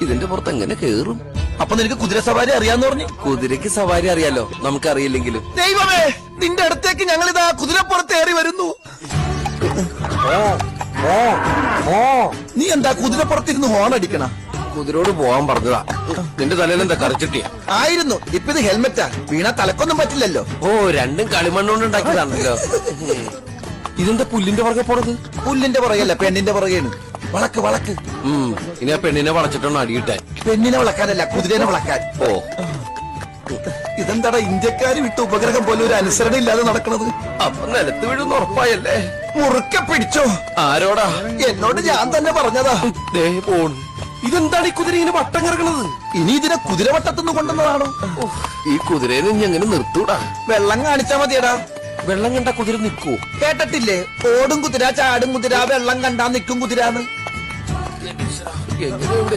ഇതിന്റെ പുറത്ത് എങ്ങനെ കേറും? അപ്പൊ നിനക്ക് കുതിര സവാരി അറിയാന്ന് പറഞ്ഞു? കുതിരക്ക് സവാരി അറിയാലോ, നമുക്കറിയില്ലെങ്കിലും. ദൈവമേ, നിന്റെ അടുത്തേക്ക് ഞങ്ങളിതാ കുതിരപ്പുറത്ത് ഏറി വരുന്നു. നീ എന്താ കുതിരപ്പുറത്തിരുന്ന് ഹോൺ അടിക്കണ? കുതിരോട് പോവാൻ പറഞ്ഞതാ. നിന്റെ തലയിൽ എന്താ കറിച്ചിട്ടിയ? ആയിരുന്നു. ഇപ്പൊ ഇത് ഹെൽമെറ്റാ, വീണ തലക്കൊന്നും പറ്റില്ലല്ലോ. ഓ, രണ്ടും കളിമണ്ണുകൊണ്ട് ഉണ്ടാക്കിയതാണല്ലോ. ഇതെന്താ പുല്ലിന്റെ പുറകെ പോണത്? പുല്ലിന്റെ പുറകെയല്ല, പെണ്ണിന്റെ പുറകെയാണ്. വളക്ക് വളക്ക്. ഇനി ആ പെണ്ണിനെ വളച്ചിട്ടാണ് അടിയിട്ടെ. പെണ്ണിനെ വളക്കാനല്ല, കുതിരനെ വളക്കാൻ. ഓ, ഇതെന്താടാ ഇന്ത്യക്കാര് വിട്ട ഉപഗ്രഹം പോലെ ഒരു അനുസരണ ഇല്ലാതെ നടക്കണത്? അപ്പൊ നിലത്ത് വീഴുന്ന ഉറപ്പായല്ലേ? മുറുക്കെ പിടിച്ചോ. ആരോടാ? എന്നോട് ഞാൻ തന്നെ പറഞ്ഞതാ. ഇതെന്താണ് ഈ കുതിര ഇങ്ങനെ വട്ടം കിടക്കണത്? ഇനി ഇതിനെ കുതിരവട്ടത്തുനിന്ന് കൊണ്ടുവന്നതാണോ? ഈ കുതിരേനെ ഇനി എങ്ങനെ നിർത്തൂടാ? വെള്ളം കാണിച്ചാ മതിയടാ. വെള്ളം കണ്ട കുതിര നിൽക്കൂ? കേട്ടിട്ടില്ലേ, ഓടും കുതിര, ചാടും കുതിര, വെള്ളം കണ്ടാ നിൽക്കും കുതിരാന്ന്. എങ്ങനെ